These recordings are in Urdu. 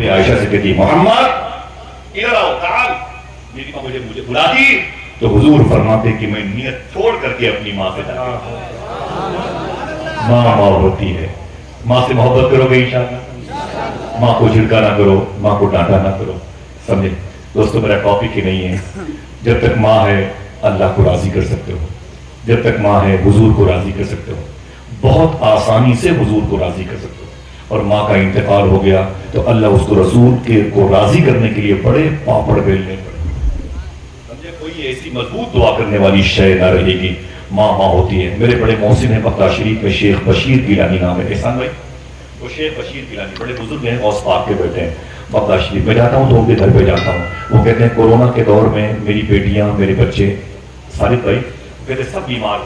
پھر عائشہ سے کہتی محمد ادھر آؤ تعال، میری ماں مجھے بلاتی تو حضور فرماتے کہ میں نیت چھوڑ کر کے اپنی ماں سے جاتا ہوں۔ ماں ہوتی ہے، ماں سے محبت کرو گے انشاءاللہ، ماں کو جھڑکا نہ کرو، ماں کو ڈانٹا نہ کرو، سمجھے دوستو؟ میرا ٹاپک ہی نہیں ہے، جب تک ماں ہے اللہ کو راضی کر سکتے ہو، جب تک ماں ہے حضور کو راضی کر سکتے ہو، بہت آسانی سے حضور کو راضی کر سکتے ہو۔ اور ماں کا انتقال ہو گیا تو اللہ اس کو رسول کو راضی کرنے کے لیے بڑے پاپڑ بیلنے پڑے، سمجھے؟ کوئی ایسی مضبوط دعا کرنے والی شے نہ رہے گی، ماں ہوتی ہے۔ میرے بڑے محسن ہیں بغداد شریف میں، شیخ بشیر گیلانی نام ہے، احسان بھائی، وہ شیخ بشیر گیلانی بڑے بزرگ ہیں، غوث پاک کے بیٹے ہیں، بغداد شریف میں جاتا ہوں تو ان کے گھر پہ جاتا ہوں، وہ کہتے ہیں کورونا کے دور میں میری بیٹیاں میرے بچے صادق بھائی کہتے سب بیمار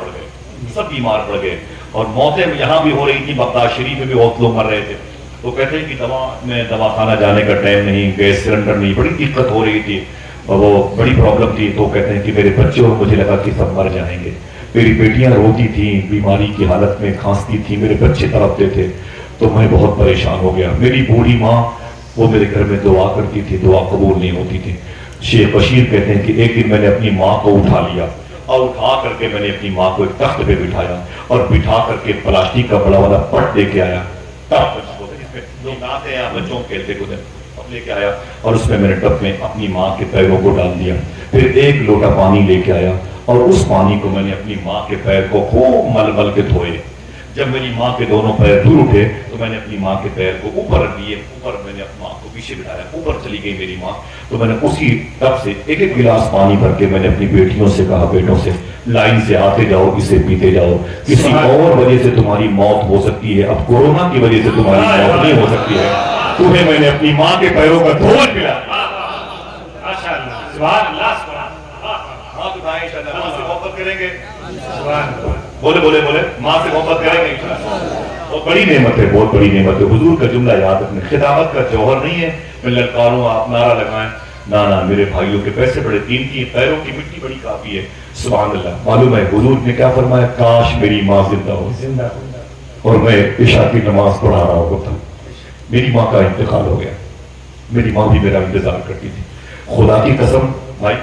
پڑ گئے اور موتیں یہاں بھی ہو رہی تھی، بغداد شریف میں بھی بہت لوگ مر رہے تھے۔ وہ کہتے ہیں کہ دوا خانہ جانے کا ٹائم نہیں، گیس سلنڈر نہیں، بڑی دقت ہو رہی تھی اور وہ بڑی پرابلم تھی، تو کہتے ہیں کہ میرے بچے اور مجھے لگا کہ سب مر جائیں گے، میری بیٹیاں روتی تھیں بیماری کی حالت میں، کھانستی تھی، میرے بچے تڑپتے تھے، تو میں بہت پریشان ہو گیا۔ میری بوڑھی ماں وہ میرے گھر میں دعا کرتی تھی، دعا قبول نہیں ہوتی تھی۔ شیخ بشیر کہتے ہیں کہ ایک دن میں نے اپنی ماں کو اٹھا لیا اور اٹھا کر کے میں نے اپنی ماں کو ایک تخت پہ بٹھایا اور بٹھا کر کے پلاسٹک کا بڑا والا پٹ لے کے آیا، لوگ آتے ہیں بچوں کھیلتے کودتے لے کے آیا، اور اس میں نے ٹب میں اپنی ماں کے پیروں کو ڈال دیا، پھر ایک لوٹا پانی لے کے آیا اور اس پانی کو میں نے اپنی ماں کے پیر کو خوب مل کے دھوئے۔ جب میری ماں کے دونوں پیر دور اٹھے تو میں نے اپنی ماں کے پیر کو اوپر رکھ دیے، اوپر میں نے اپنی ماں کو پیچھے بٹھایا، اوپر چلی گئی میری ماں، تو میں نے اسی ٹب سے ایک گلاس پانی بھر کے میں نے اپنی بیٹیوں سے کہا بیٹوں سے لائن سے آتے جاؤ، اسے پیتے جاؤ، کسی اور وجہ سے تمہاری موت ہو سکتی ہے، اب کورونا کی وجہ سے تمہاری موت نہیں ہو سکتی ہے، تمہیں میں نے اپنی ماں کے پیروں کا دھول پلا۔ ماں سے محبت کریں گے، بولے ماں سے محبت کریں گے، بہت بڑی نعمت ہے، بہت بڑی نعمت ہے۔ حضور کا جملہ یاد رکھنا، خدمت کا جوہر نہیں ہے میں للکاروں آپ نعرہ لگائیں، نہ میرے بھائیوں کے پیسے بڑے قیمتی ہیں، پیروں کی مٹی بڑی کافی ہے، سبحان اللہ۔ معلوم ہے حضور نے کیا فرمایا؟ کاش میری ماں زندہ ہو اور میں عشاء کی نماز پڑھا رہا ہوتا۔ میری ماں کا انتقال ہو گیا، میری ماں بھی میرا انتظار کرتی تھی، خدا کی قسم بھائی،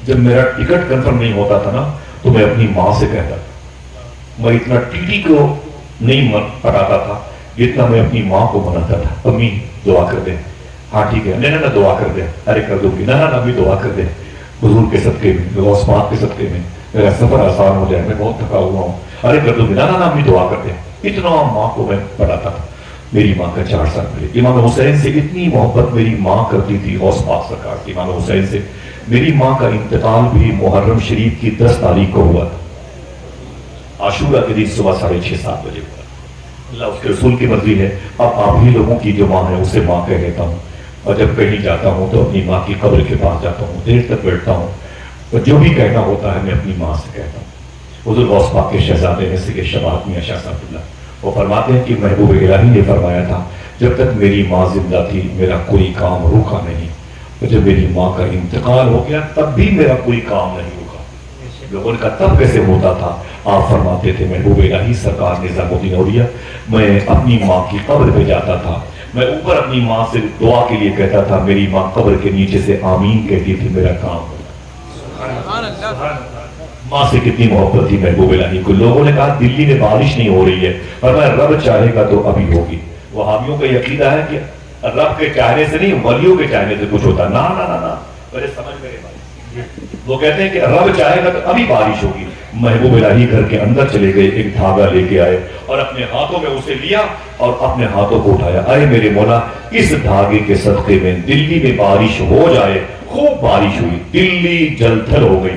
جب میرا ٹکٹ کنفرم نہیں ہوتا تھا نا تو میں اپنی ماں سے کہتا تھا، میں اتنا ٹی کو نہیں پڑھاتا تھا جتنا میں اپنی ماں کو مناتا تھا، امی دعا کر دیں، ہاں ٹھیک ہے، نہ دعا کر دیں، ارے کر دوں گی، نہ امی دعا کر دیں، حضور کے صدقے میں، غوث پاک کے صدقے میں میرا سفر آسان ہو جائے، میں بہت تھکا ہوا ہوں، ارے کر دوں گی، نہ امی دعا کر دیں، اتنا ماں کو میں پڑھاتا تھا۔ میری ماں کا 4 سال پہلے امام حسین سے اتنی محبت میری ماں کرتی تھی، غوث پاک سرکار کی امام حسین سے۔ میری ماں کا انتقال بھی محرم شریف کی 10 تاریخ کو ہوا تھا، عاشورہ کے دن صبح 6:30-7 بجے ہوا۔ اللہ اس کے رسول کی مرضی ہے، اب آپ ہی لوگوں کی جو ماں ہے اسے ماں کہہ لیتا ہوں، اور جب کہیں جاتا ہوں تو اپنی ماں کی قبر کے پاس جاتا ہوں، دیر تک بیٹھتا ہوں، اور جو بھی کہنا ہوتا ہے میں اپنی ماں سے کہتا ہوں۔ حضور غوث پاک کے شہزادے ہیں سید شباب میاں شاہ صاحب اللہ، وہ فرماتے ہیں کہ محبوب الہی نے فرمایا تھا جب تک میری ماں زندہ تھی میرا کوئی کام رکا نہیں، اور جب میری ماں کا انتقال ہو گیا تب بھی میرا کوئی کام نہیں رکا۔ لوگوں کا تب کیسے ہوتا تھا؟ آپ فرماتے تھے محبوب الہی سرکار نظام الدین اولیاء، میں اپنی ماں کی قبر پہ جاتا تھا، میں اوپر اپنی ماں سے دعا کے لیے کہتا تھا، میری ماں قبر کے نیچے سے آمین کہتی تھی، میرا کام ہوتا۔ ماں سے کتنی محبت تھی محبوب الہی کو۔ لوگوں نے کہا دلی میں بارش نہیں ہو رہی ہے، فرمایا رب چاہے گا تو ابھی ہوگی۔ وہابیوں کا عقیدہ ہے کہ رب کے چاہنے سے نہیں ولیوں کے چاہنے سے کچھ ہوتا، نہ میرے سمجھ میرے بھائی، وہ کہتے ہیں کہ رب چاہے گا تو ابھی بارش ہوگی۔ محبوب الہی گھر کے اندر چلے گئے، ایک دھاگا لے کے آئے اور اپنے ہاتھوں میں اسے لیا اور اپنے ہاتھوں کو اٹھایا، ارے میرے مولا اس دھاگے کے صدقے میں دلی میں بارش ہو جائے۔ خوب بارش ہوئی، دلی جل تھل ہو گئی،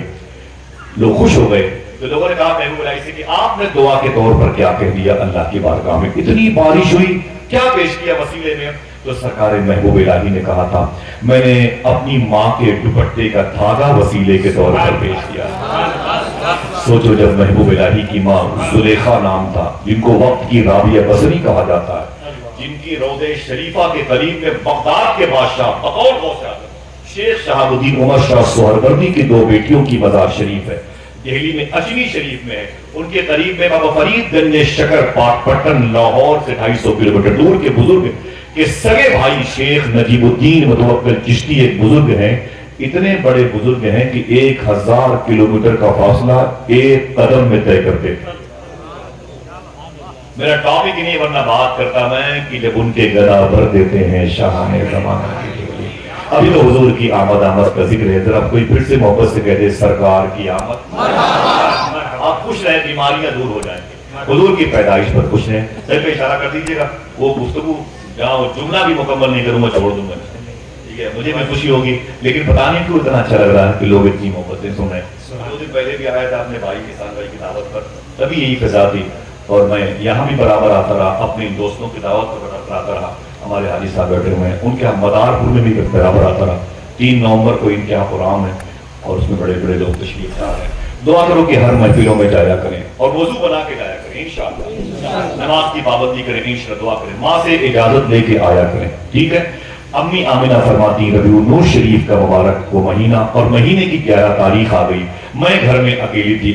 لوگ خوش ہو گئے۔ تو لوگوں نے کہا محبوب الہی سے کہ آپ نے دعا کے طور پر کیا کہہ دیا اللہ کی بارگاہ میں؟ اتنی بارش ہوئی، کیا پیش کیا وسیلے میں؟ تو سرکار محبوب الہی نے کہا تھا میں نے اپنی ماں کے دوپٹے کا دھاگا وسیلے کے طور پر پیش کیا۔ سوچو جب محبوب الہی کی ماں زلیخا نام تھا، جن کو وقت کی رابعہ بصری کہا جاتا ہے، جن کی روضہ شریفہ کے قریب میں بغداد کے بادشاہ بطور غوث اعظم شیخ شہاب الدین عمر شاہ سہروردی کی 2 بیٹیوں کی مزار شریف ہے، دہلی میں اجمی شریف میں ہے، ان کے قریب میں بابا فرید گنج شکر پاک پٹن لاہور سے 250 کلومیٹر دور کے بزرگ کہ سگے بھائی شیخ نجیب الدین متوکل چشتی ایک بزرگ ہیں، اتنے بڑے بزرگ ہیں کہ 1000 کلومیٹر کا فاصلہ ایک قدم میں طے کرتے تھے۔ میرا ٹاپک ہی نہیں ورنہ بات کرتا میں کہ جب ان کے گدا بھر دیتے ہیں شاہان زمانہ کی ڈولی۔ ابھی تو حضور کی آمد کا ذکر ہے، ذرا کوئی پھر سے محبت سے کہہ دے سرکار کی آمد۔ آپ خوش رہیں، بیماریاں دور ہو جائیں گے، حضور کی پیدائش پر خوش رہیں۔ سر پہ اشارہ کر دیجیے گا، وہ گفتگو جہاں جملہ بھی مکمل نہیں کروں گا چھوڑ دوں گا، ٹھیک ہے؟ مجھے بھی خوشی ہوگی، لیکن پتہ نہیں کیوں اتنا اچھا لگ رہا ہے کہ لوگ اتنی محبتیں سن رہے ہیں۔ 2 دن پہلے بھی آیا تھا اپنے بھائی کسان بھائی کی دعوت پر، تبھی یہی فضا تھی، اور میں یہاں بھی برابر آتا رہا، اپنے دوستوں کی دعوت پر برابر آتا رہا۔ ہمارے حاجی صاحب بیٹھے ہوئے ہیں، ان کے ہم مدارپور میں بھی برابر آتا رہا۔ 3 نومبر کو ان کے یہاں پروگرام ہے اور اس میں بڑے بڑے لوگ تشریف لا رہے ہیں۔ دعا کرو کہ ہر محفلوں میں جایا کریں اور وضو بنا کے جایا کریں انشاءاللہ، نماز کی پابندی کریں، انشاءاللہ دعا کریں، ماں سے اجازت لے کے آیا کریں، ٹھیک ہے؟ امی آمنہ فرماتی ربیع النور شریف کا مبارک وہ مہینہ اور مہینے کی 11 تاریخ آ گئی، میں گھر میں اکیلی تھی۔